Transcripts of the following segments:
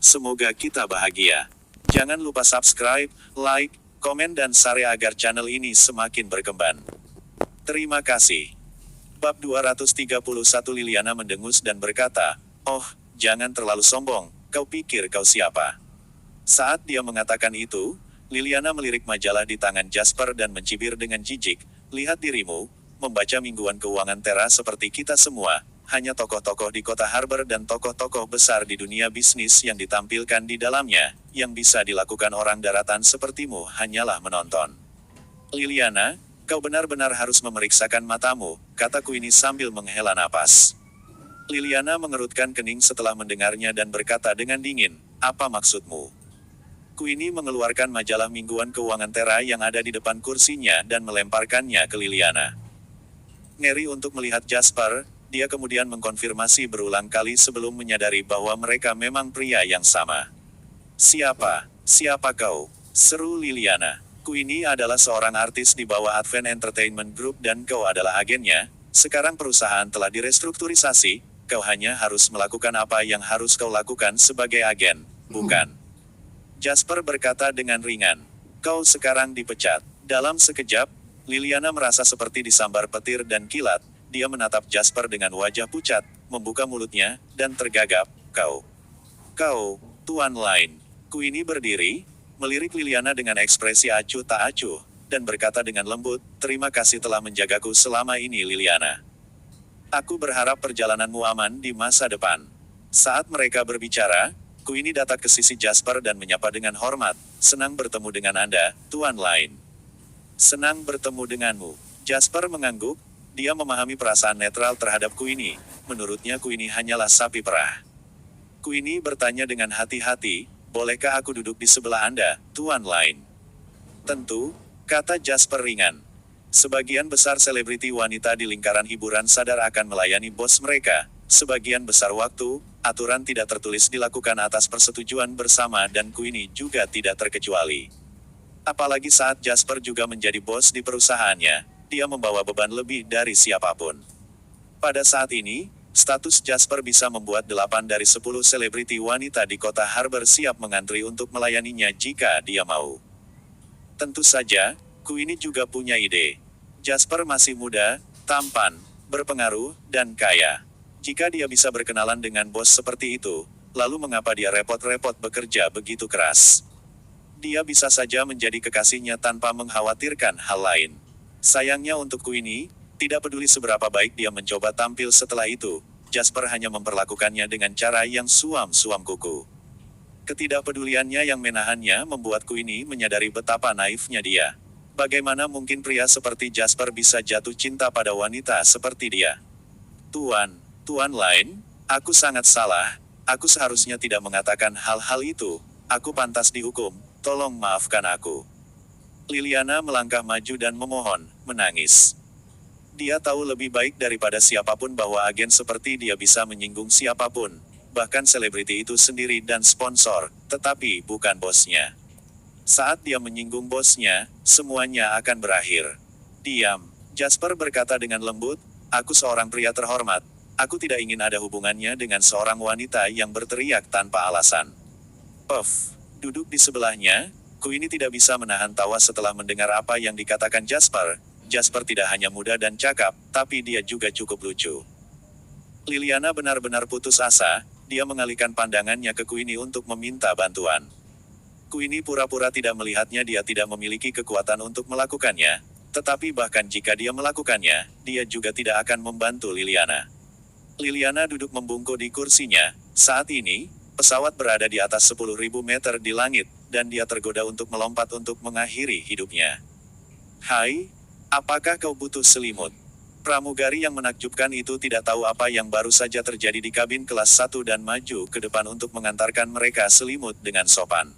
Semoga kita bahagia. Jangan lupa subscribe, like, komen dan share agar channel ini semakin berkembang. Terima kasih. Bab 231 Liliana mendengus dan berkata, "Oh, jangan terlalu sombong, kau pikir kau siapa?" Saat dia mengatakan itu, Liliana melirik majalah di tangan Jasper dan mencibir dengan jijik, "Lihat dirimu, membaca mingguan keuangan Tera seperti kita semua, hanya tokoh-tokoh di kota Harbor dan tokoh-tokoh besar di dunia bisnis yang ditampilkan di dalamnya, yang bisa dilakukan orang daratan sepertimu hanyalah menonton." "Liliana, kau benar-benar harus memeriksakan matamu," kata Queenie sambil menghela napas. Liliana mengerutkan kening setelah mendengarnya dan berkata dengan dingin, "Apa maksudmu?" Queenie mengeluarkan majalah mingguan keuangan Tera yang ada di depan kursinya dan melemparkannya ke Liliana. Ngeri untuk melihat Jasper, dia kemudian mengkonfirmasi berulang kali sebelum menyadari bahwa mereka memang pria yang sama. "Siapa? Siapa kau?" seru Liliana. "Queenie adalah seorang artis di bawah Advent Entertainment Group dan kau adalah agennya. Sekarang perusahaan telah direstrukturisasi, kau hanya harus melakukan apa yang harus kau lakukan sebagai agen, bukan?" Jasper berkata dengan ringan, "Kau sekarang dipecat." Dalam sekejap, Liliana merasa seperti disambar petir dan kilat. Dia menatap Jasper dengan wajah pucat, membuka mulutnya, dan tergagap, Kau, Tuan Lain." Queenie berdiri, melirik Liliana dengan ekspresi acuh tak acuh, dan berkata dengan lembut, "Terima kasih telah menjagaku selama ini Liliana. Aku berharap perjalananmu aman di masa depan." Saat mereka berbicara, Queenie datang ke sisi Jasper dan menyapa dengan hormat, "Senang bertemu dengan Anda, Tuan Lain." "Senang bertemu denganmu." Jasper mengangguk, dia memahami perasaan netral terhadap Queenie, menurutnya Queenie hanyalah sapi perah. Queenie bertanya dengan hati-hati, "Bolehkah aku duduk di sebelah Anda, Tuan Lain?" "Tentu," kata Jasper ringan. Sebagian besar selebriti wanita di lingkaran hiburan sadar akan melayani bos mereka. Sebagian besar waktu, aturan tidak tertulis dilakukan atas persetujuan bersama dan Queenie juga tidak terkecuali. Apalagi saat Jasper juga menjadi bos di perusahaannya, dia membawa beban lebih dari siapapun. Pada saat ini, status Jasper bisa membuat 8 dari 10 selebriti wanita di kota Harbor siap mengantri untuk melayaninya jika dia mau. Tentu saja, Queenie juga punya ide. Jasper masih muda, tampan, berpengaruh, dan kaya. Jika dia bisa berkenalan dengan bos seperti itu, lalu mengapa dia repot-repot bekerja begitu keras? Dia bisa saja menjadi kekasihnya tanpa mengkhawatirkan hal lain. Sayangnya untuk Queenie, tidak peduli seberapa baik dia mencoba tampil setelah itu, Jasper hanya memperlakukannya dengan cara yang suam-suam kuku. Ketidakpeduliannya yang menahannya membuat Queenie menyadari betapa naifnya dia. Bagaimana mungkin pria seperti Jasper bisa jatuh cinta pada wanita seperti dia? Tuan Lain, aku sangat salah, aku seharusnya tidak mengatakan hal-hal itu, aku pantas dihukum, tolong maafkan aku." Liliana melangkah maju dan memohon, menangis. Dia tahu lebih baik daripada siapapun bahwa agen seperti dia bisa menyinggung siapapun, bahkan selebriti itu sendiri dan sponsor, tetapi bukan bosnya. Saat dia menyinggung bosnya, semuanya akan berakhir. "Diam," Jasper berkata dengan lembut, "Aku seorang pria terhormat. Aku tidak ingin ada hubungannya dengan seorang wanita yang berteriak tanpa alasan." Puff. Duduk di sebelahnya, Queenie tidak bisa menahan tawa setelah mendengar apa yang dikatakan Jasper. Jasper tidak hanya muda dan cakap, tapi dia juga cukup lucu. Liliana benar-benar putus asa, dia mengalihkan pandangannya ke Queenie untuk meminta bantuan. Queenie pura-pura tidak melihatnya, dia tidak memiliki kekuatan untuk melakukannya, tetapi bahkan jika dia melakukannya, dia juga tidak akan membantu Liliana. Liliana duduk membungkuk di kursinya. Saat ini, pesawat berada di atas 10.000 meter di langit, dan dia tergoda untuk melompat untuk mengakhiri hidupnya. "Hai, apakah kau butuh selimut?" Pramugari yang menakjubkan itu tidak tahu apa yang baru saja terjadi di kabin kelas 1 dan maju ke depan untuk mengantarkan mereka selimut dengan sopan.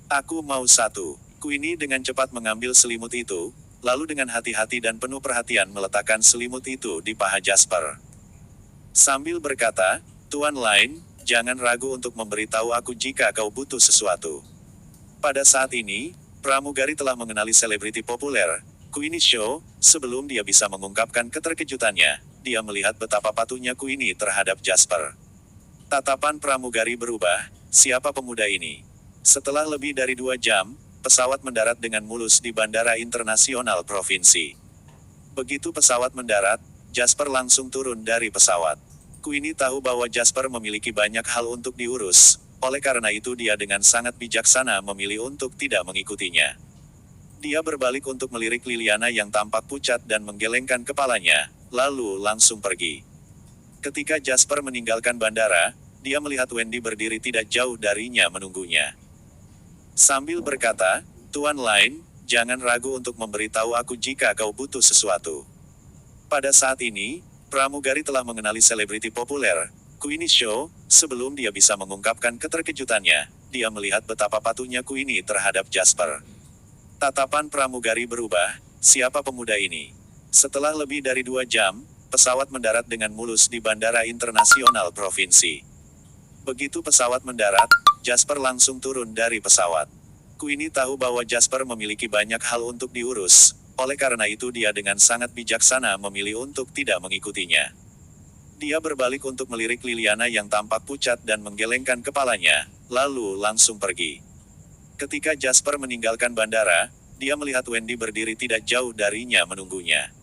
"Aku mau satu." Queenie dengan cepat mengambil selimut itu, lalu dengan hati-hati dan penuh perhatian meletakkan selimut itu di paha Jasper. Sambil berkata, "Tuan Lain, jangan ragu untuk memberitahu aku jika kau butuh sesuatu." Pada saat ini, pramugari telah mengenali selebriti populer, Queenie Show, sebelum dia bisa mengungkapkan keterkejutannya, dia melihat betapa patuhnya Queenie terhadap Jasper. Tatapan pramugari berubah, siapa pemuda ini? Setelah lebih dari 2 jam, pesawat mendarat dengan mulus di Bandara Internasional Provinsi. Begitu pesawat mendarat, Jasper langsung turun dari pesawat. Queenie tahu bahwa Jasper memiliki banyak hal untuk diurus, oleh karena itu dia dengan sangat bijaksana memilih untuk tidak mengikutinya. Dia berbalik untuk melirik Liliana yang tampak pucat dan menggelengkan kepalanya, lalu langsung pergi. Ketika Jasper meninggalkan bandara, dia melihat Wendy berdiri tidak jauh darinya menunggunya. Sambil berkata, "Tuan Lin, jangan ragu untuk memberitahu aku jika kau butuh sesuatu." Pada saat ini, pramugari telah mengenali selebriti populer, Queenie Shaw. Sebelum dia bisa mengungkapkan keterkejutannya, dia melihat betapa patuhnya Queenie terhadap Jasper. Tatapan pramugari berubah, siapa pemuda ini? Setelah lebih dari 2 jam, pesawat mendarat dengan mulus di Bandara Internasional Provinsi. Begitu pesawat mendarat, Jasper langsung turun dari pesawat. Queenie tahu bahwa Jasper memiliki banyak hal untuk diurus, oleh karena itu dia dengan sangat bijaksana memilih untuk tidak mengikutinya. Dia berbalik untuk melirik Liliana yang tampak pucat dan menggelengkan kepalanya, lalu langsung pergi. Ketika Jasper meninggalkan bandara, dia melihat Wendy berdiri tidak jauh darinya menunggunya.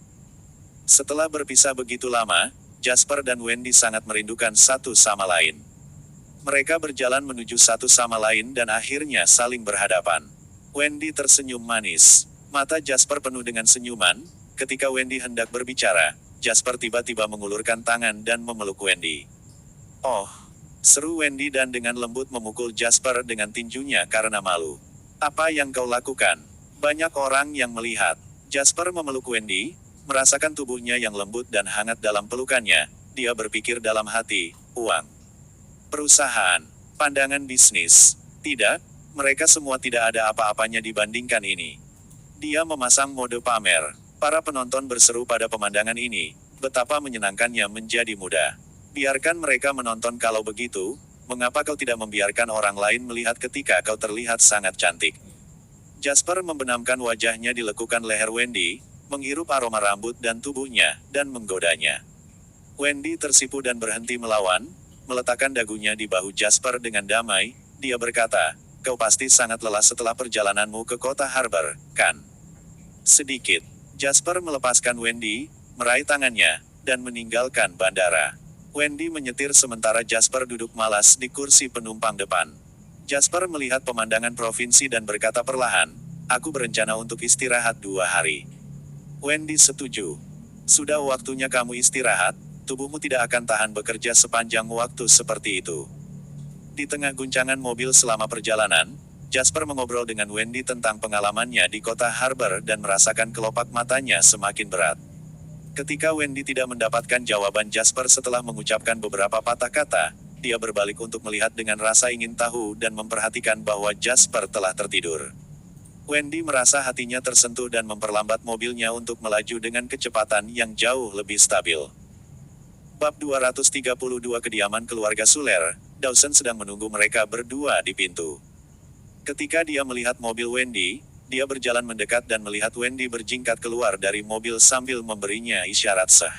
Setelah berpisah begitu lama, Jasper dan Wendy sangat merindukan satu sama lain. Mereka berjalan menuju satu sama lain dan akhirnya saling berhadapan. Wendy tersenyum manis. Mata Jasper penuh dengan senyuman. Ketika Wendy hendak berbicara, Jasper tiba-tiba mengulurkan tangan dan memeluk Wendy. "Oh!" seru Wendy dan dengan lembut memukul Jasper dengan tinjunya karena malu. "Apa yang kau lakukan?" Banyak orang yang melihat. Jasper memeluk Wendy, merasakan tubuhnya yang lembut dan hangat dalam pelukannya. Dia berpikir dalam hati, uang, perusahaan, pandangan bisnis. Tidak, mereka semua tidak ada apa-apanya dibandingkan ini. Dia memasang mode pamer. Para penonton berseru pada pemandangan ini, betapa menyenangkannya menjadi muda. Biarkan mereka menonton kalau begitu, mengapa kau tidak membiarkan orang lain melihat ketika kau terlihat sangat cantik? Jasper membenamkan wajahnya di lekukan leher Wendy, menghirup aroma rambut dan tubuhnya, dan menggodanya. Wendy tersipu dan berhenti melawan, meletakkan dagunya di bahu Jasper dengan damai. Dia berkata, "Kau pasti sangat lelah setelah perjalananmu ke kota Harbor, kan?" Sedikit. Jasper melepaskan Wendy, meraih tangannya, dan meninggalkan bandara. Wendy menyetir sementara Jasper duduk malas di kursi penumpang depan. Jasper melihat pemandangan provinsi dan berkata perlahan, "Aku berencana untuk istirahat 2 hari." Wendy setuju. "Sudah waktunya kamu istirahat, tubuhmu tidak akan tahan bekerja sepanjang waktu seperti itu." Di tengah guncangan mobil selama perjalanan, Jasper mengobrol dengan Wendy tentang pengalamannya di kota Harbor dan merasakan kelopak matanya semakin berat. Ketika Wendy tidak mendapatkan jawaban Jasper setelah mengucapkan beberapa patah kata, dia berbalik untuk melihat dengan rasa ingin tahu dan memperhatikan bahwa Jasper telah tertidur. Wendy merasa hatinya tersentuh dan memperlambat mobilnya untuk melaju dengan kecepatan yang jauh lebih stabil. Bab 232 Kediaman keluarga Suler. Dawson sedang menunggu mereka berdua di pintu. Ketika dia melihat mobil Wendy, dia berjalan mendekat dan melihat Wendy berjingkat keluar dari mobil sambil memberinya isyarat sah.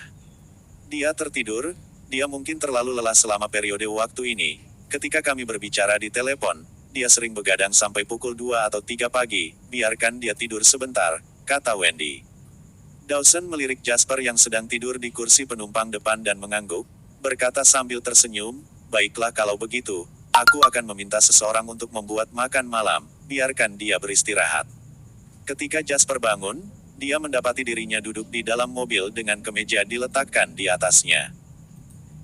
Dia tertidur, dia mungkin terlalu lelah selama periode waktu ini. Ketika kami berbicara di telepon, dia sering begadang sampai pukul 2 atau 3 pagi, biarkan dia tidur sebentar, kata Wendy. Dawson melirik Jasper yang sedang tidur di kursi penumpang depan dan mengangguk, berkata sambil tersenyum, "Baiklah kalau begitu, aku akan meminta seseorang untuk membuat makan malam, biarkan dia beristirahat." Ketika Jasper bangun, dia mendapati dirinya duduk di dalam mobil dengan kemeja diletakkan di atasnya.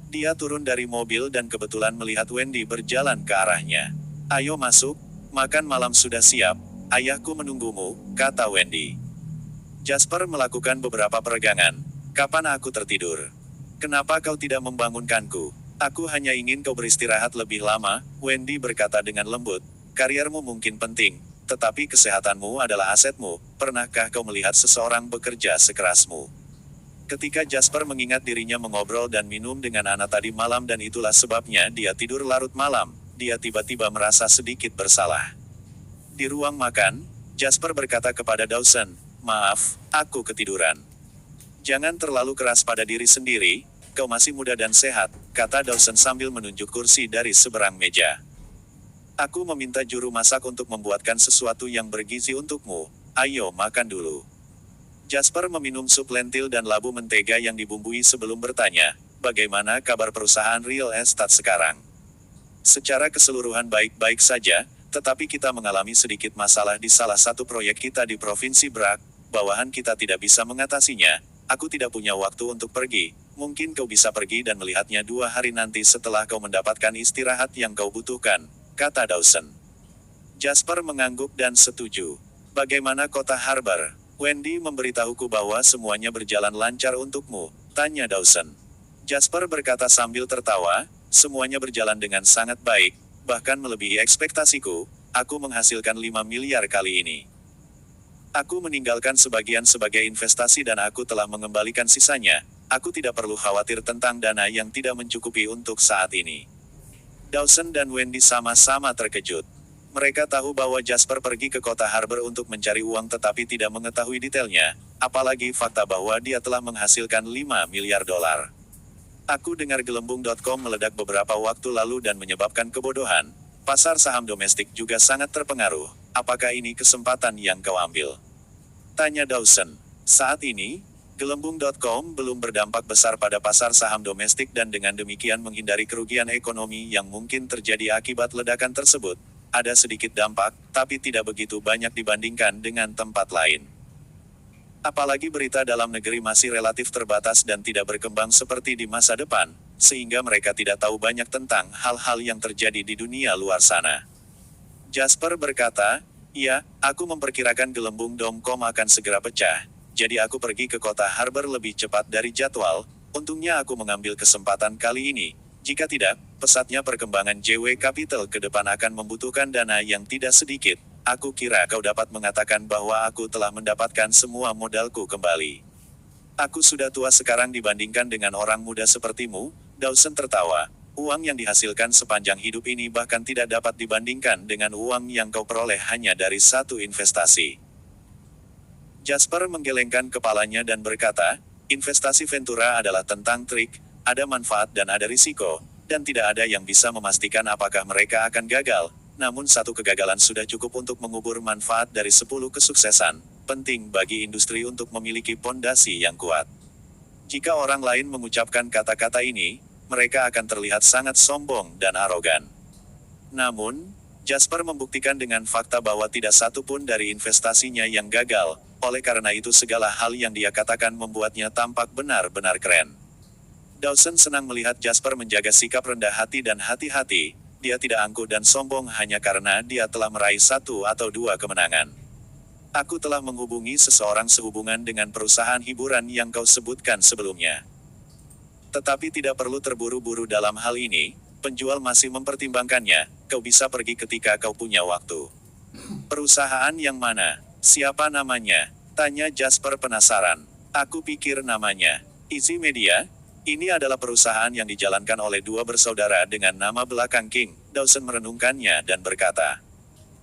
Dia turun dari mobil dan kebetulan melihat Wendy berjalan ke arahnya. "Ayo masuk, makan malam sudah siap, ayahku menunggumu," kata Wendy. Jasper melakukan beberapa peregangan. "Kapan aku tertidur? Kenapa kau tidak membangunkanku? Aku hanya ingin kau beristirahat lebih lama," Wendy berkata dengan lembut. "Kariermu mungkin penting, tetapi kesehatanmu adalah asetmu. Pernahkah kau melihat seseorang bekerja sekerasmu?" Ketika Jasper mengingat dirinya mengobrol dan minum dengan Anna tadi malam dan itulah sebabnya dia tidur larut malam, dia tiba-tiba merasa sedikit bersalah. Di ruang makan, Jasper berkata kepada Dawson, "Maaf, aku ketiduran." "Jangan terlalu keras pada diri sendiri, kau masih muda dan sehat," kata Dawson sambil menunjuk kursi dari seberang meja. Aku meminta juru masak untuk membuatkan sesuatu yang bergizi untukmu. Ayo makan dulu. Jasper meminum sup lentil dan labu mentega yang dibumbui sebelum bertanya, bagaimana kabar perusahaan real estate sekarang? Secara keseluruhan baik-baik saja, tetapi kita mengalami sedikit masalah di salah satu proyek kita di Provinsi Brak. Bawahan kita tidak bisa mengatasinya. Aku tidak punya waktu untuk pergi. Mungkin kau bisa pergi dan melihatnya 2 hari nanti setelah kau mendapatkan istirahat yang kau butuhkan, kata Dawson. Jasper mengangguk dan setuju. Bagaimana kota Harbor? Wendy memberitahuku bahwa semuanya berjalan lancar untukmu, tanya Dawson. Jasper berkata sambil tertawa, semuanya berjalan dengan sangat baik, bahkan melebihi ekspektasiku. Aku menghasilkan 5 miliar kali ini. Aku meninggalkan sebagian sebagai investasi dan aku telah mengembalikan sisanya. Aku tidak perlu khawatir tentang dana yang tidak mencukupi untuk saat ini. Dawson dan Wendy sama-sama terkejut. Mereka tahu bahwa Jasper pergi ke kota Harbor untuk mencari uang tetapi tidak mengetahui detailnya, apalagi fakta bahwa dia telah menghasilkan 5 miliar dolar. Aku dengar gelembung.com meledak beberapa waktu lalu dan menyebabkan kebodohan. Pasar saham domestik juga sangat terpengaruh. Apakah ini kesempatan yang kau ambil? Tanya Dawson. Saat ini, gelembung.com belum berdampak besar pada pasar saham domestik dan dengan demikian menghindari kerugian ekonomi yang mungkin terjadi akibat ledakan tersebut. Ada sedikit dampak, tapi tidak begitu banyak dibandingkan dengan tempat lain. Apalagi berita dalam negeri masih relatif terbatas dan tidak berkembang seperti di masa depan, sehingga mereka tidak tahu banyak tentang hal-hal yang terjadi di dunia luar sana. Jasper berkata, ya, aku memperkirakan gelembung.com akan segera pecah. Jadi aku pergi ke kota Harbor lebih cepat dari jadwal, untungnya aku mengambil kesempatan kali ini. Jika tidak, pesatnya perkembangan JW Capital ke depan akan membutuhkan dana yang tidak sedikit. Aku kira kau dapat mengatakan bahwa aku telah mendapatkan semua modalku kembali. Aku sudah tua sekarang dibandingkan dengan orang muda sepertimu, Dawson tertawa. Uang yang dihasilkan sepanjang hidup ini bahkan tidak dapat dibandingkan dengan uang yang kau peroleh hanya dari satu investasi. Jasper menggelengkan kepalanya dan berkata, investasi Ventura adalah tentang trik, ada manfaat dan ada risiko, dan tidak ada yang bisa memastikan apakah mereka akan gagal, namun satu kegagalan sudah cukup untuk mengubur manfaat dari 10 kesuksesan. Penting bagi industri untuk memiliki pondasi yang kuat. Jika orang lain mengucapkan kata-kata ini, mereka akan terlihat sangat sombong dan arogan. Namun, Jasper membuktikan dengan fakta bahwa tidak satu pun dari investasinya yang gagal. Oleh karena itu segala hal yang dia katakan membuatnya tampak benar-benar keren. Dawson senang melihat Jasper menjaga sikap rendah hati dan hati-hati. Dia tidak angkuh dan sombong hanya karena dia telah meraih 1 atau 2 kemenangan. Aku telah menghubungi seseorang sehubungan dengan perusahaan hiburan yang kau sebutkan sebelumnya. Tetapi tidak perlu terburu-buru dalam hal ini, penjual masih mempertimbangkannya, kau bisa pergi ketika kau punya waktu. Perusahaan yang mana? Siapa namanya? Tanya Jasper penasaran. Aku pikir namanya Easy Media. Ini adalah perusahaan yang dijalankan oleh 2 bersaudara dengan nama belakang King. Dawson merenungkannya dan berkata,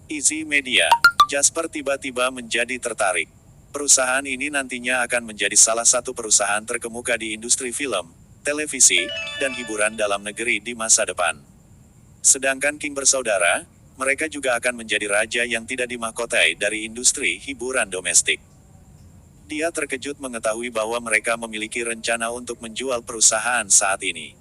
Easy Media. Jasper tiba-tiba menjadi tertarik. Perusahaan ini nantinya akan menjadi salah satu perusahaan terkemuka di industri film, televisi, dan hiburan dalam negeri di masa depan. Sedangkan King bersaudara, mereka juga akan menjadi raja yang tidak dimahkotai dari industri hiburan domestik. Dia terkejut mengetahui bahwa mereka memiliki rencana untuk menjual perusahaan saat ini.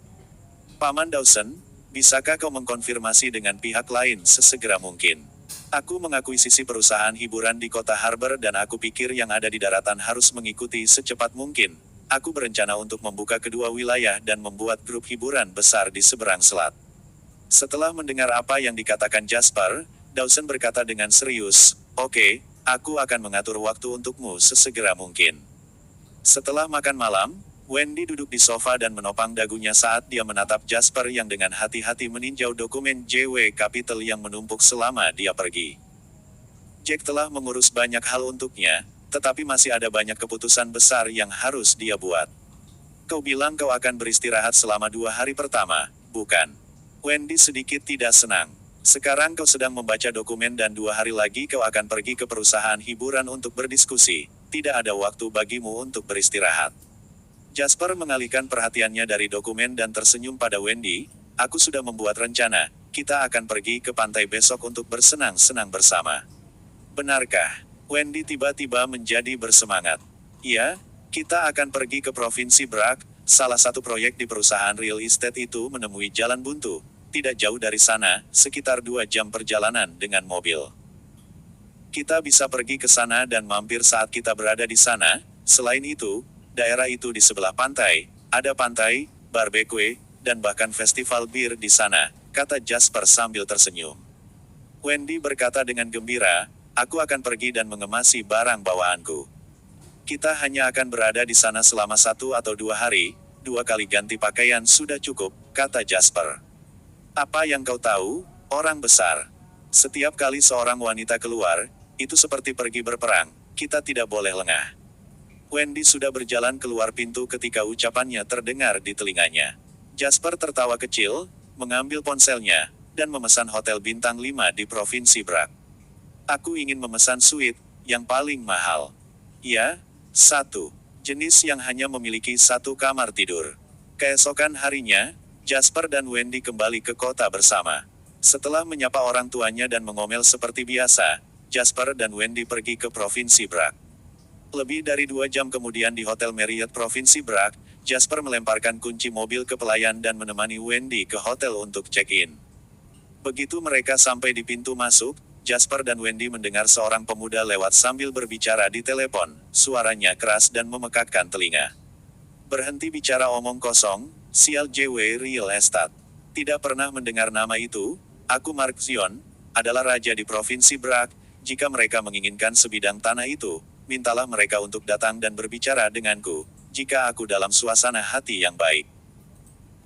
Paman Dawson, bisakah kau mengkonfirmasi dengan pihak lain sesegera mungkin? Aku mengakuisisi perusahaan hiburan di kota Harbor dan aku pikir yang ada di daratan harus mengikuti secepat mungkin. Aku berencana untuk membuka kedua wilayah dan membuat grup hiburan besar di seberang selat. Setelah mendengar apa yang dikatakan Jasper, Dawson berkata dengan serius, oke, aku akan mengatur waktu untukmu sesegera mungkin. Setelah makan malam, Wendy duduk di sofa dan menopang dagunya saat dia menatap Jasper yang dengan hati-hati meninjau dokumen JW Capital yang menumpuk selama dia pergi. Jack telah mengurus banyak hal untuknya, tetapi masih ada banyak keputusan besar yang harus dia buat. Kau bilang kau akan beristirahat selama 2 hari pertama, bukan? Wendy sedikit tidak senang. Sekarang kau sedang membaca dokumen dan 2 hari lagi kau akan pergi ke perusahaan hiburan untuk berdiskusi. Tidak ada waktu bagimu untuk beristirahat. Jasper mengalihkan perhatiannya dari dokumen dan tersenyum pada Wendy. Aku sudah membuat rencana. kita akan pergi ke pantai besok untuk bersenang-senang bersama. Benarkah? Wendy tiba-tiba menjadi bersemangat. Iya, kita akan pergi ke Provinsi Brak. Salah satu proyek di perusahaan real estate itu menemui jalan buntu. Tidak jauh dari sana, sekitar 2 jam perjalanan dengan mobil. Kita bisa pergi ke sana dan mampir saat kita berada di sana. Selain itu, daerah itu di sebelah pantai, ada pantai, barbecue, dan bahkan festival bir di sana, kata Jasper sambil tersenyum. Wendy berkata dengan gembira, aku akan pergi dan mengemasi barang bawaanku. Kita hanya akan berada di sana selama 1 atau 2 hari, 2 kali ganti pakaian sudah cukup, kata Jasper. Apa yang kau tahu, orang besar? Setiap kali seorang wanita keluar, itu seperti pergi berperang, kita tidak boleh lengah. Wendy sudah berjalan keluar pintu ketika ucapannya terdengar di telinganya. Jasper tertawa kecil, mengambil ponselnya, dan memesan hotel bintang 5 di Provinsi Brak. Aku ingin memesan suite, yang paling mahal. Ya, 1 jenis yang hanya memiliki 1 kamar tidur. Keesokan harinya, Jasper dan Wendy kembali ke kota bersama. Setelah menyapa orang tuanya dan mengomel seperti biasa, Jasper dan Wendy pergi ke Provinsi Brak. Lebih dari 2 jam kemudian di Hotel Marriott Provinsi Brak, Jasper melemparkan kunci mobil ke pelayan dan menemani Wendy ke hotel untuk check-in. Begitu mereka sampai di pintu masuk, Jasper dan Wendy mendengar seorang pemuda lewat sambil berbicara di telepon, suaranya keras dan memekakkan telinga. Berhenti bicara omong kosong, sial JW Real Estate. Tidak pernah mendengar nama itu, aku Mark Zion, adalah raja di Provinsi Brak. Jika mereka menginginkan sebidang tanah itu, mintalah mereka untuk datang dan berbicara denganku, jika aku dalam suasana hati yang baik.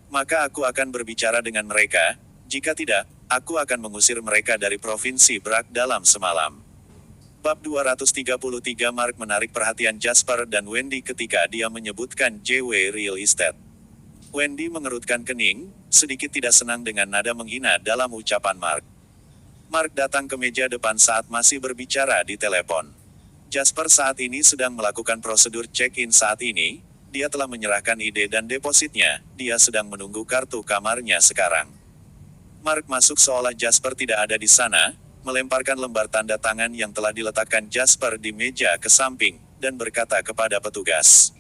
Maka aku akan berbicara dengan mereka, jika tidak, aku akan mengusir mereka dari Provinsi Brak dalam semalam. Bab 233 Mark menarik perhatian Jasper dan Wendy ketika dia menyebutkan JW Real Estate. Wendy mengerutkan kening, sedikit tidak senang dengan nada menghina dalam ucapan Mark. Mark datang ke meja depan saat masih berbicara di telepon. Jasper saat ini sedang melakukan prosedur check-in saat ini, dia telah menyerahkan ide dan depositnya, dia sedang menunggu kartu kamarnya sekarang. Mark masuk seolah Jasper tidak ada di sana, melemparkan lembar tanda tangan yang telah diletakkan Jasper di meja ke samping, dan berkata kepada petugas.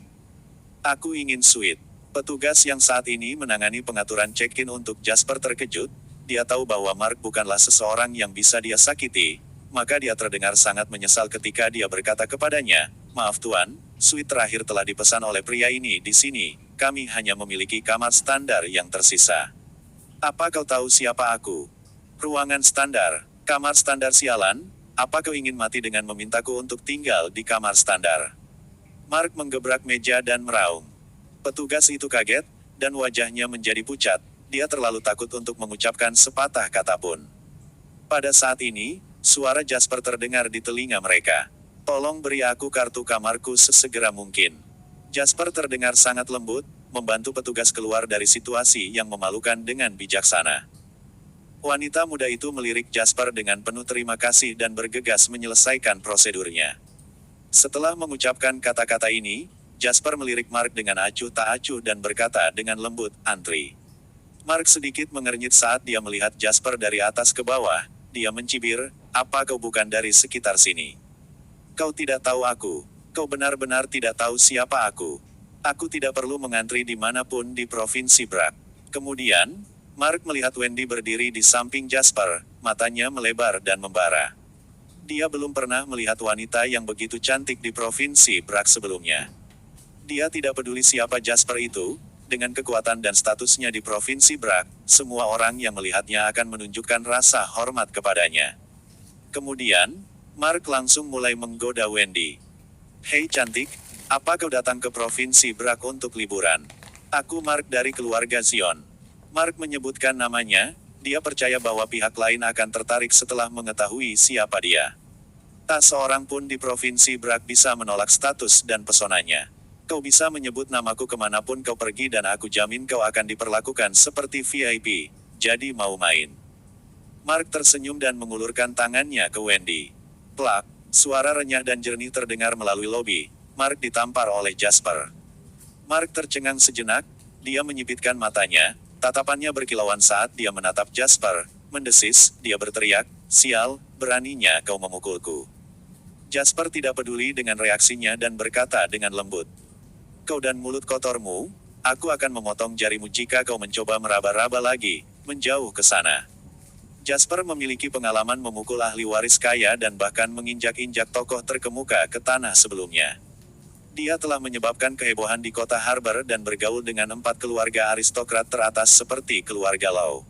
Aku ingin suite. Petugas yang saat ini menangani pengaturan check-in untuk Jasper terkejut, dia tahu bahwa Mark bukanlah seseorang yang bisa dia sakiti, maka dia terdengar sangat menyesal ketika dia berkata kepadanya, maaf tuan, suite terakhir telah dipesan oleh pria ini di sini, kami hanya memiliki kamar standar yang tersisa. Apa kau tahu siapa aku? Ruangan standar, kamar standar sialan, apa kau ingin mati dengan memintaku untuk tinggal di kamar standar? Mark menggebrak meja dan meraung. Petugas itu kaget, dan wajahnya menjadi pucat. Dia terlalu takut untuk mengucapkan sepatah kata pun. Pada saat ini, suara Jasper terdengar di telinga mereka. Tolong beri aku kartu kamarku sesegera mungkin. Jasper terdengar sangat lembut, membantu petugas keluar dari situasi yang memalukan dengan bijaksana. Wanita muda itu melirik Jasper dengan penuh terima kasih dan bergegas menyelesaikan prosedurnya. Setelah mengucapkan kata-kata ini, Jasper melirik Mark dengan acuh tak acuh dan berkata dengan lembut, antri. Mark sedikit mengernyit saat dia melihat Jasper dari atas ke bawah, dia mencibir, apa kau bukan dari sekitar sini? Kau tidak tahu aku, kau benar-benar tidak tahu siapa aku. Aku tidak perlu mengantri dimanapun di Provinsi Brak. Kemudian, Mark melihat Wendy berdiri di samping Jasper, matanya melebar dan membara. Dia belum pernah melihat wanita yang begitu cantik di Provinsi Brak sebelumnya. Dia tidak peduli siapa Jasper itu, dengan kekuatan dan statusnya di Provinsi Brak, semua orang yang melihatnya akan menunjukkan rasa hormat kepadanya. Kemudian, Mark langsung mulai menggoda Wendy. Hei cantik, apa kau datang ke Provinsi Brak untuk liburan? Aku Mark dari keluarga Zion. Mark menyebutkan namanya, dia percaya bahwa pihak lain akan tertarik setelah mengetahui siapa dia. Tak seorang pun di Provinsi Brak bisa menolak status dan pesonanya. Kau bisa menyebut namaku kemanapun kau pergi dan aku jamin kau akan diperlakukan seperti VIP, jadi mau main. Mark tersenyum dan mengulurkan tangannya ke Wendy. Plak, suara renyah dan jernih terdengar melalui lobi. Mark ditampar oleh Jasper. Mark tercengang sejenak, dia menyipitkan matanya, tatapannya berkilauan saat dia menatap Jasper, Mendesis, dia berteriak, "Sial, beraninya kau memukulku." Jasper tidak peduli dengan reaksinya dan berkata dengan lembut, "Kau dan mulut kotormu, aku akan memotong jarimu jika kau mencoba meraba-raba lagi, menjauh ke sana." Jasper memiliki pengalaman memukul ahli waris kaya dan bahkan menginjak-injak tokoh terkemuka ke tanah sebelumnya. Dia telah menyebabkan kehebohan di kota Harbor dan bergaul dengan 4 keluarga aristokrat teratas seperti keluarga Lau.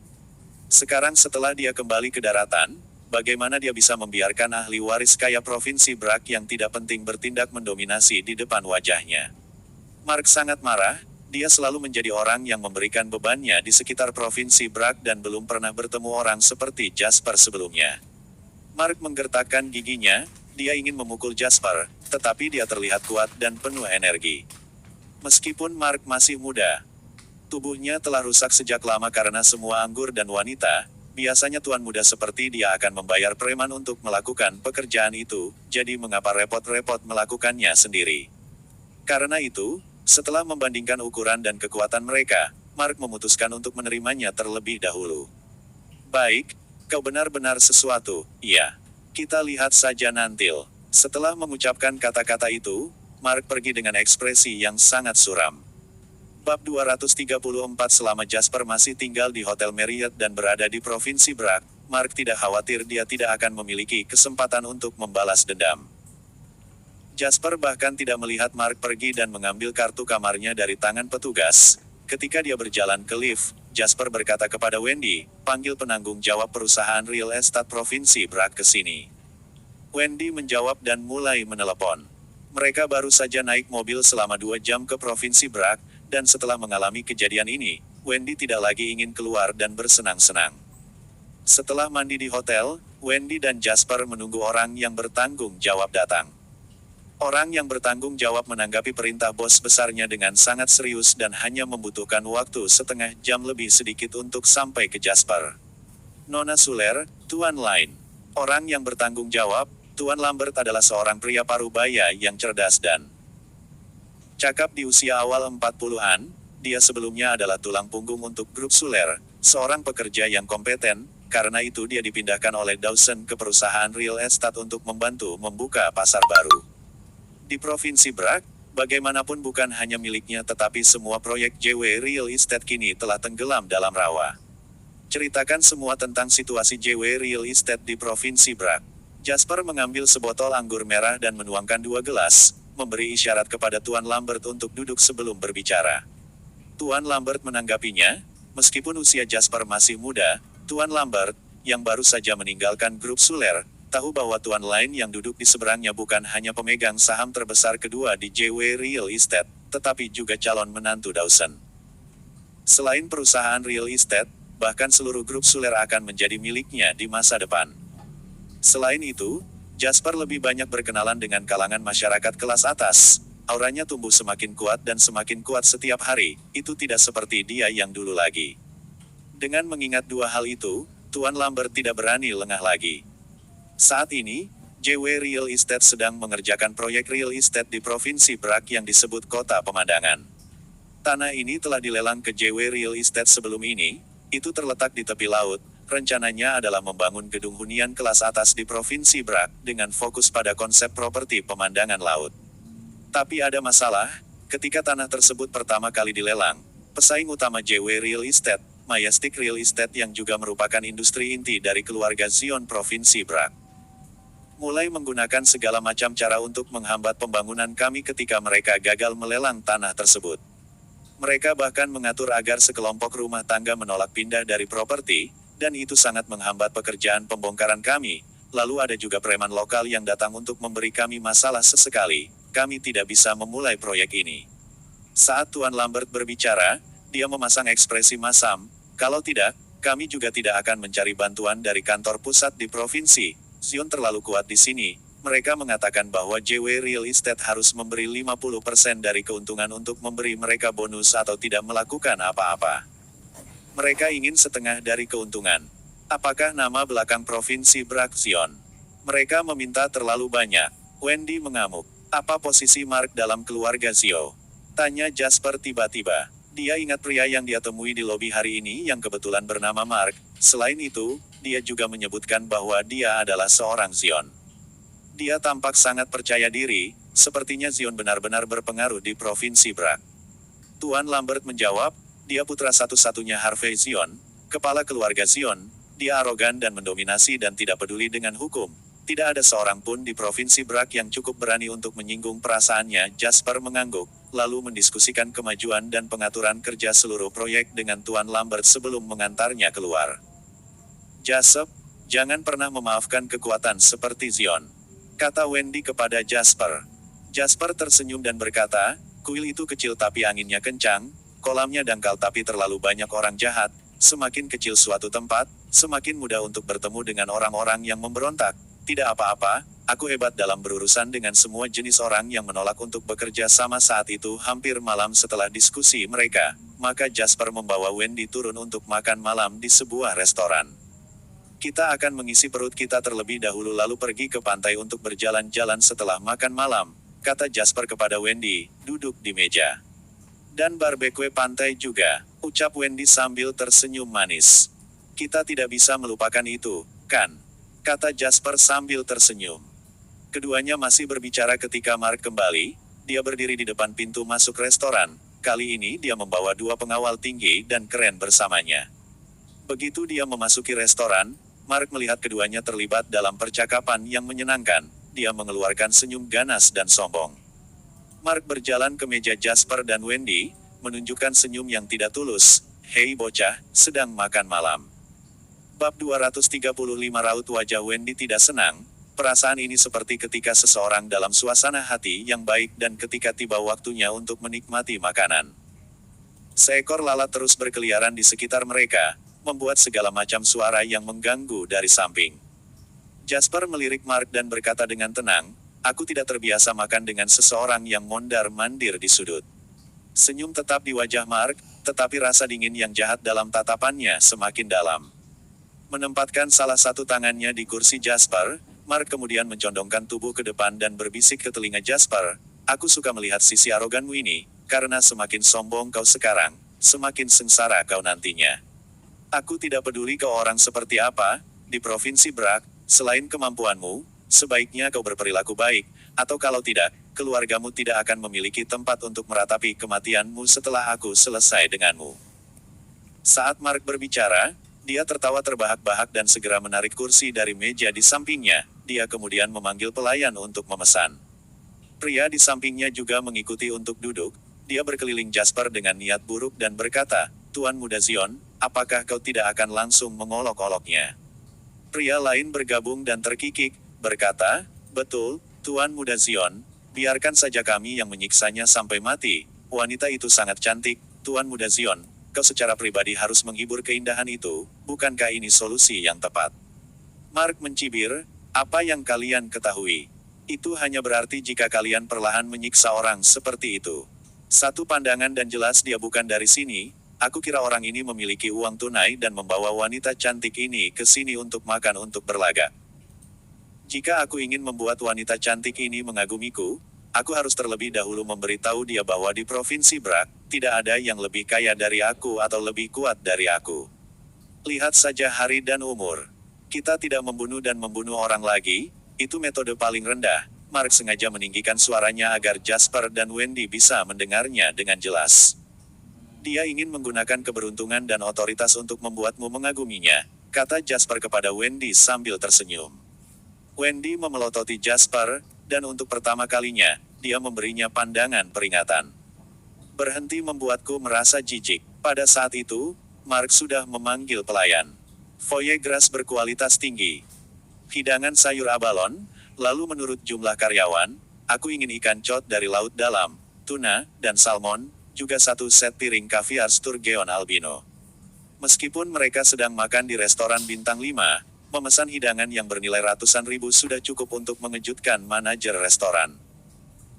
Sekarang setelah dia kembali ke daratan, bagaimana dia bisa membiarkan ahli waris kaya Provinsi Brak yang tidak penting bertindak mendominasi di depan wajahnya? Mark sangat marah, dia selalu menjadi orang yang memberikan bebannya di sekitar Provinsi Brak dan belum pernah bertemu orang seperti Jasper sebelumnya. Mark menggertakkan giginya, dia ingin memukul Jasper, tetapi dia terlihat kuat dan penuh energi. Meskipun Mark masih muda, tubuhnya telah rusak sejak lama karena semua anggur dan wanita. Biasanya tuan muda seperti dia akan membayar preman untuk melakukan pekerjaan itu, jadi mengapa repot-repot melakukannya sendiri? Karena itu, setelah membandingkan ukuran dan kekuatan mereka, Mark memutuskan untuk menerimanya terlebih dahulu. "Baik, kau benar-benar sesuatu, iya. Kita lihat saja nantil." Setelah mengucapkan kata-kata itu, Mark pergi dengan ekspresi yang sangat suram. Bab 234. Selama Jasper masih tinggal di Hotel Marriott dan berada di Provinsi Brak, Mark tidak khawatir dia tidak akan memiliki kesempatan untuk membalas dendam. Jasper bahkan tidak melihat Mark pergi dan mengambil kartu kamarnya dari tangan petugas. Ketika dia berjalan ke lift, Jasper berkata kepada Wendy, "Panggil penanggung jawab perusahaan real estate Provinsi Brak ke sini." Wendy menjawab dan mulai menelepon. Mereka baru saja naik mobil selama 2 jam ke Provinsi Brak, dan setelah mengalami kejadian ini, Wendy tidak lagi ingin keluar dan bersenang-senang. Setelah mandi di hotel, Wendy dan Jasper menunggu orang yang bertanggung jawab datang. Orang yang bertanggung jawab menanggapi perintah bos besarnya dengan sangat serius dan hanya membutuhkan waktu setengah jam lebih sedikit untuk sampai ke Jasper. "Nona Suler, Tuan Line." Orang yang bertanggung jawab, Tuan Lambert adalah seorang pria parubaya yang cerdas dan cakap di usia awal 40-an, dia sebelumnya adalah tulang punggung untuk grup Suler, seorang pekerja yang kompeten, karena itu dia dipindahkan oleh Dawson ke perusahaan real estate untuk membantu membuka pasar baru. Di Provinsi Brak, bagaimanapun bukan hanya miliknya tetapi semua proyek JW Real Estate kini telah tenggelam dalam rawa. Ceritakan semua tentang situasi JW Real Estate di Provinsi Brak. Jasper mengambil sebotol anggur merah dan menuangkan 2 gelas, memberi isyarat kepada Tuan Lambert untuk duduk sebelum berbicara. Tuan Lambert menanggapinya, meskipun usia Jasper masih muda, Tuan Lambert, yang baru saja meninggalkan grup Suler, tahu bahwa Tuan Line yang duduk di seberangnya bukan hanya pemegang saham terbesar kedua di JW Real Estate, tetapi juga calon menantu Dawson. Selain perusahaan real estate, bahkan seluruh grup Suler akan menjadi miliknya di masa depan. Selain itu, Jasper lebih banyak berkenalan dengan kalangan masyarakat kelas atas. Auranya tumbuh semakin kuat dan semakin kuat setiap hari, itu tidak seperti dia yang dulu lagi. Dengan mengingat 2 hal itu, Tuan Lambert tidak berani lengah lagi. Saat ini, JW Real Estate sedang mengerjakan proyek real estate di Provinsi Brak yang disebut Kota Pemandangan. Tanah ini telah dilelang ke JW Real Estate sebelum ini, itu terletak di tepi laut. Rencananya adalah membangun gedung hunian kelas atas di Provinsi Brak, dengan fokus pada konsep properti pemandangan laut. Tapi ada masalah, ketika tanah tersebut pertama kali dilelang, pesaing utama JW Real Estate, Majestic Real Estate yang juga merupakan industri inti dari keluarga Zion Provinsi Brak, mulai menggunakan segala macam cara untuk menghambat pembangunan kami ketika mereka gagal melelang tanah tersebut. Mereka bahkan mengatur agar sekelompok rumah tangga menolak pindah dari properti, dan itu sangat menghambat pekerjaan pembongkaran kami. Lalu ada juga preman lokal yang datang untuk memberi kami masalah sesekali. Kami tidak bisa memulai proyek ini. Saat Tuan Lambert berbicara, dia memasang ekspresi masam. Kalau tidak, kami juga tidak akan mencari bantuan dari kantor pusat di provinsi. Zion terlalu kuat di sini. Mereka mengatakan bahwa JW Real Estate harus memberi 50% dari keuntungan untuk memberi mereka bonus atau tidak melakukan apa-apa. Mereka ingin setengah dari keuntungan. Apakah nama belakang Provinsi Brak Zion? Mereka meminta terlalu banyak. Wendy mengamuk. Apa posisi Mark dalam keluarga Zio? Tanya Jasper tiba-tiba. Dia ingat pria yang dia temui di lobi hari ini yang kebetulan bernama Mark. Selain itu, dia juga menyebutkan bahwa dia adalah seorang Zion. Dia tampak sangat percaya diri, sepertinya Zion benar-benar berpengaruh di Provinsi Brak. Tuan Lambert menjawab, dia putra satu-satunya Harvey Zion, kepala keluarga Zion. Dia arogan dan mendominasi dan tidak peduli dengan hukum. Tidak ada seorang pun di Provinsi Brak yang cukup berani untuk menyinggung perasaannya. Jasper mengangguk, lalu mendiskusikan kemajuan dan pengaturan kerja seluruh proyek dengan Tuan Lambert sebelum mengantarnya keluar. Jasper, jangan pernah memaafkan kekuatan seperti Zion, kata Wendy kepada Jasper. Jasper tersenyum dan berkata, kuil itu kecil tapi anginnya kencang, kolamnya dangkal tapi terlalu banyak orang jahat. Semakin kecil suatu tempat, semakin mudah untuk bertemu dengan orang-orang yang memberontak. Tidak apa-apa, aku hebat dalam berurusan dengan semua jenis orang yang menolak untuk bekerja sama. Saat itu hampir malam. Setelah diskusi mereka, maka Jasper membawa Wendy turun untuk makan malam di sebuah restoran. Kita akan mengisi perut kita terlebih dahulu lalu pergi ke pantai untuk berjalan-jalan setelah makan malam, kata Jasper kepada Wendy, duduk di meja. Dan barbecue pantai juga, ucap Wendy sambil tersenyum manis. Kita tidak bisa melupakan itu, kan? Kata Jasper sambil tersenyum. Keduanya masih berbicara ketika Mark kembali. Dia berdiri di depan pintu masuk restoran. Kali ini dia membawa 2 pengawal tinggi dan keren bersamanya. Begitu dia memasuki restoran, Mark melihat keduanya terlibat dalam percakapan yang menyenangkan. Dia mengeluarkan senyum ganas dan sombong. Mark berjalan ke meja Jasper dan Wendy, menunjukkan senyum yang tidak tulus. Hei bocah, sedang makan malam. Bab 235. Raut wajah Wendy tidak senang. Perasaan ini seperti ketika seseorang dalam suasana hati yang baik dan ketika tiba waktunya untuk menikmati makanan. Seekor lalat terus berkeliaran di sekitar mereka, membuat segala macam suara yang mengganggu dari samping. Jasper melirik Mark dan berkata dengan tenang, aku tidak terbiasa makan dengan seseorang yang mondar-mandir di sudut. Senyum tetap di wajah Mark, tetapi rasa dingin yang jahat dalam tatapannya semakin dalam. Menempatkan salah satu tangannya di kursi Jasper, Mark kemudian mencondongkan tubuh ke depan dan berbisik ke telinga Jasper, aku suka melihat sisi aroganmu ini, karena semakin sombong kau sekarang, semakin sengsara kau nantinya. Aku tidak peduli kau orang seperti apa, di Provinsi Brak, selain kemampuanmu, sebaiknya kau berperilaku baik, atau kalau tidak, keluargamu tidak akan memiliki tempat untuk meratapi kematianmu setelah aku selesai denganmu. Saat Mark berbicara, dia tertawa terbahak-bahak dan segera menarik kursi dari meja di sampingnya. Dia kemudian memanggil pelayan untuk memesan. Pria di sampingnya juga mengikuti untuk duduk. Dia berkeliling Jasper dengan niat buruk dan berkata, Tuan Muda Zion, apakah kau tidak akan langsung mengolok-oloknya? Pria lain bergabung dan terkikik, berkata, betul, Tuan Muda Zion, biarkan saja kami yang menyiksanya sampai mati. Wanita itu sangat cantik, Tuan Muda Zion. Kau secara pribadi harus menghibur keindahan itu, bukankah ini solusi yang tepat? Mark mencibir, apa yang kalian ketahui? Itu hanya berarti jika kalian perlahan menyiksa orang seperti itu. Satu pandangan dan jelas dia bukan dari sini, aku kira orang ini memiliki uang tunai dan membawa wanita cantik ini ke sini untuk makan untuk berlagak. Jika aku ingin membuat wanita cantik ini mengagumiku, aku harus terlebih dahulu memberitahu dia bahwa di Provinsi Brak, tidak ada yang lebih kaya dari aku atau lebih kuat dari aku. Lihat saja hari dan umur. Kita tidak membunuh dan membunuh orang lagi, itu metode paling rendah. Mark sengaja meninggikan suaranya agar Jasper dan Wendy bisa mendengarnya dengan jelas. Dia ingin menggunakan keberuntungan dan otoritas untuk membuatmu mengaguminya, kata Jasper kepada Wendy sambil tersenyum. Wendy memelototi Jasper, dan untuk pertama kalinya, dia memberinya pandangan peringatan. Berhenti membuatku merasa jijik. Pada saat itu, Mark sudah memanggil pelayan. Foie gras berkualitas tinggi. Hidangan sayur abalon, lalu menurut jumlah karyawan, aku ingin ikan cod dari laut dalam, tuna, dan salmon, juga 1 set piring kaviar sturgeon albino. Meskipun mereka sedang makan di restoran bintang 5, memesan hidangan yang bernilai ratusan ribu sudah cukup untuk mengejutkan manajer restoran.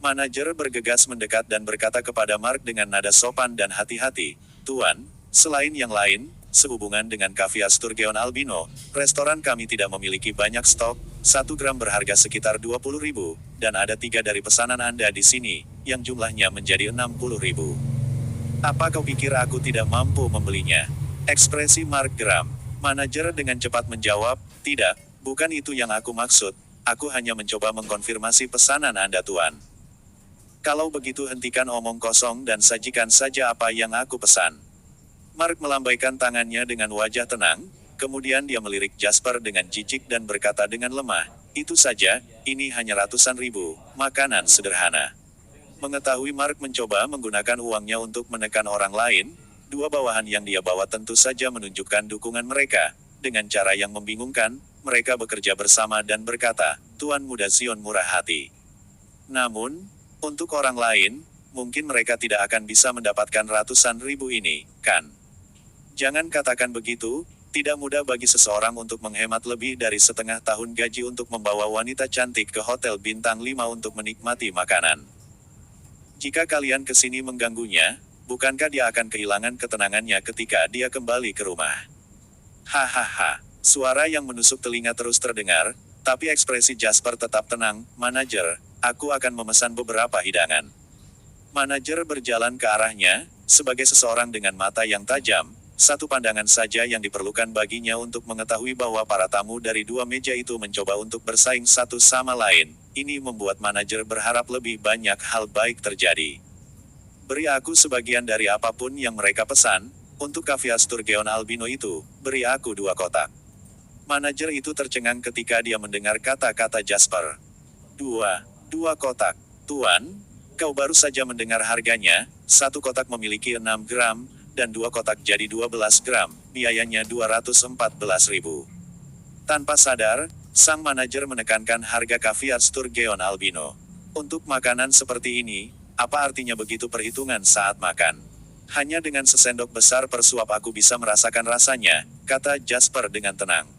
Manajer bergegas mendekat dan berkata kepada Mark dengan nada sopan dan hati-hati, Tuan, selain yang lain, sehubungan dengan kaviar sturgeon albino, restoran kami tidak memiliki banyak stok, 1 gram berharga sekitar 20.000, dan ada 3 dari pesanan Anda di sini, yang jumlahnya menjadi 60.000. Apa kau pikir aku tidak mampu membelinya? Ekspresi Mark geram. Manajer dengan cepat menjawab, tidak, bukan itu yang aku maksud. Aku hanya mencoba mengkonfirmasi pesanan Anda, Tuan. Kalau begitu hentikan omong kosong dan sajikan saja apa yang aku pesan. Mark melambaikan tangannya dengan wajah tenang, kemudian dia melirik Jasper dengan jijik dan berkata dengan lemah, itu saja, ini hanya ratusan ribu, makanan sederhana. Mengetahui Mark mencoba menggunakan uangnya untuk menekan orang lain, dua bawahan yang dia bawa tentu saja menunjukkan dukungan mereka. Dengan cara yang membingungkan, mereka bekerja bersama dan berkata, Tuan Muda Zion murah hati. Namun, untuk orang lain, mungkin mereka tidak akan bisa mendapatkan ratusan ribu ini, kan? Jangan katakan begitu, tidak mudah bagi seseorang untuk menghemat lebih dari setengah tahun gaji untuk membawa wanita cantik ke hotel bintang 5 untuk menikmati makanan. Jika kalian ke sini mengganggunya, bukankah dia akan kehilangan ketenangannya ketika dia kembali ke rumah? Hahaha, suara yang menusuk telinga terus terdengar, tapi ekspresi Jasper tetap tenang, manajer, aku akan memesan beberapa hidangan. Manajer berjalan ke arahnya, sebagai seseorang dengan mata yang tajam, satu pandangan saja yang diperlukan baginya untuk mengetahui bahwa para tamu dari dua meja itu mencoba untuk bersaing satu sama lain. Ini membuat manajer berharap lebih banyak hal baik terjadi. Beri aku sebagian dari apapun yang mereka pesan, untuk kaviar Sturgeon albino itu, beri aku 2 kotak. Manajer itu tercengang ketika dia mendengar kata-kata Jasper. 2 kotak, Tuan, kau baru saja mendengar harganya, 1 kotak memiliki 6 gram, dan 2 kotak jadi 12 gram, biayanya 214.000. Tanpa sadar, sang manajer menekankan harga kaviar Sturgeon albino. Untuk makanan seperti ini, apa artinya begitu perhitungan saat makan? Hanya dengan sesendok besar per suap aku bisa merasakan rasanya, kata Jasper dengan tenang.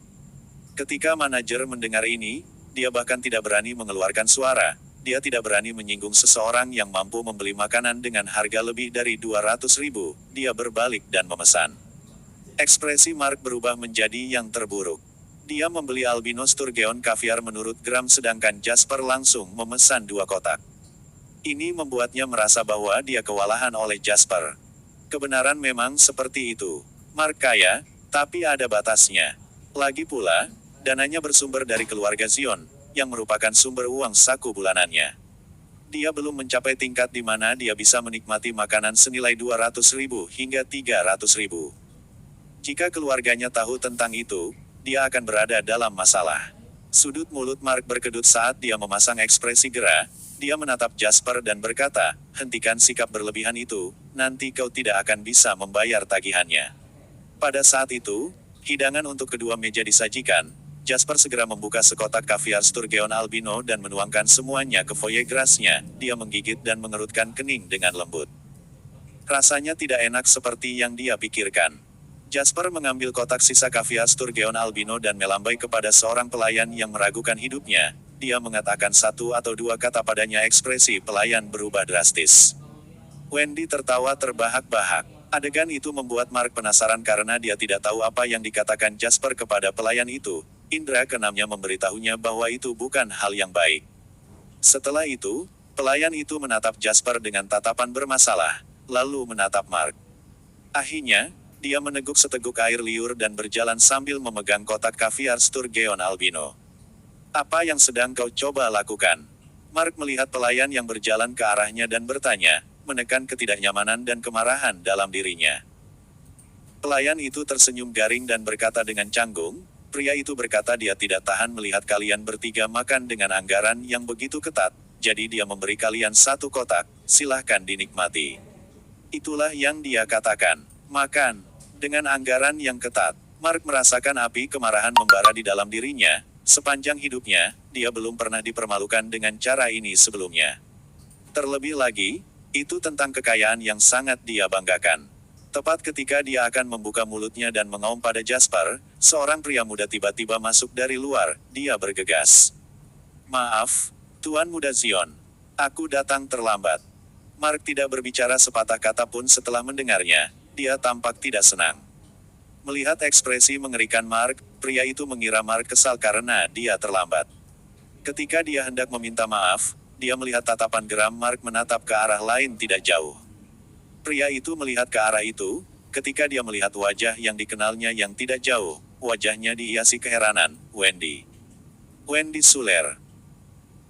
Ketika manajer mendengar ini, dia bahkan tidak berani mengeluarkan suara. Dia tidak berani menyinggung seseorang yang mampu membeli makanan dengan harga lebih dari 200.000. Dia berbalik dan memesan. Ekspresi Mark berubah menjadi yang terburuk. Dia membeli albino Sturgeon kaviar menurut gram sedangkan Jasper langsung memesan 2 kotak. Ini membuatnya merasa bahwa dia kewalahan oleh Jasper. Kebenaran memang seperti itu. Mark kaya, tapi ada batasnya. Lagi pula, dananya bersumber dari keluarga Zion, yang merupakan sumber uang saku bulanannya. Dia belum mencapai tingkat di mana dia bisa menikmati makanan senilai 200.000 hingga 300.000. Jika keluarganya tahu tentang itu, dia akan berada dalam masalah. Sudut mulut Mark berkedut saat dia memasang ekspresi gerah. Dia menatap Jasper dan berkata, hentikan sikap berlebihan itu, nanti kau tidak akan bisa membayar tagihannya. Pada saat itu, hidangan untuk kedua meja disajikan. Jasper segera membuka sekotak kaviar Sturgeon albino dan menuangkan semuanya ke foie gras-nya. Dia menggigit dan mengerutkan kening dengan lembut. Rasanya tidak enak seperti yang dia pikirkan. Jasper mengambil kotak sisa kaviar Sturgeon albino dan melambai kepada seorang pelayan yang meragukan hidupnya. Dia mengatakan 1 atau 2 kata padanya. Ekspresi pelayan berubah drastis. Wendy tertawa terbahak-bahak. Adegan itu membuat Mark penasaran karena dia tidak tahu apa yang dikatakan Jasper kepada pelayan itu. Indra keenamnya memberitahunya bahwa itu bukan hal yang baik. Setelah itu, pelayan itu menatap Jasper dengan tatapan bermasalah, lalu menatap Mark. Akhirnya, dia meneguk seteguk air liur dan berjalan sambil memegang kotak kaviar Sturgeon albino. Apa yang sedang kau coba lakukan? Mark melihat pelayan yang berjalan ke arahnya dan bertanya, menekan ketidaknyamanan dan kemarahan dalam dirinya. Pelayan itu tersenyum garing dan berkata dengan canggung, pria itu berkata dia tidak tahan melihat kalian bertiga makan dengan anggaran yang begitu ketat, jadi dia memberi kalian 1 kotak, silahkan dinikmati. Itulah yang dia katakan, makan. Dengan anggaran yang ketat, Mark merasakan api kemarahan membara di dalam dirinya. Sepanjang hidupnya, dia belum pernah dipermalukan dengan cara ini sebelumnya. Terlebih lagi, itu tentang kekayaan yang sangat dia banggakan. Tepat ketika dia akan membuka mulutnya dan mengaum pada Jasper, seorang pria muda tiba-tiba masuk dari luar. Dia bergegas. Maaf, Tuan Muda Zion. Aku datang terlambat. Mark tidak berbicara sepatah kata pun setelah mendengarnya. Dia tampak tidak senang. Melihat ekspresi mengerikan Mark, pria itu mengira Mark kesal karena dia terlambat. Ketika dia hendak meminta maaf, dia melihat tatapan geram Mark menatap ke arah lain tidak jauh. Pria itu melihat ke arah itu, ketika dia melihat wajah yang dikenalnya yang tidak jauh, wajahnya dihiasi keheranan, Wendy. Wendy Suler.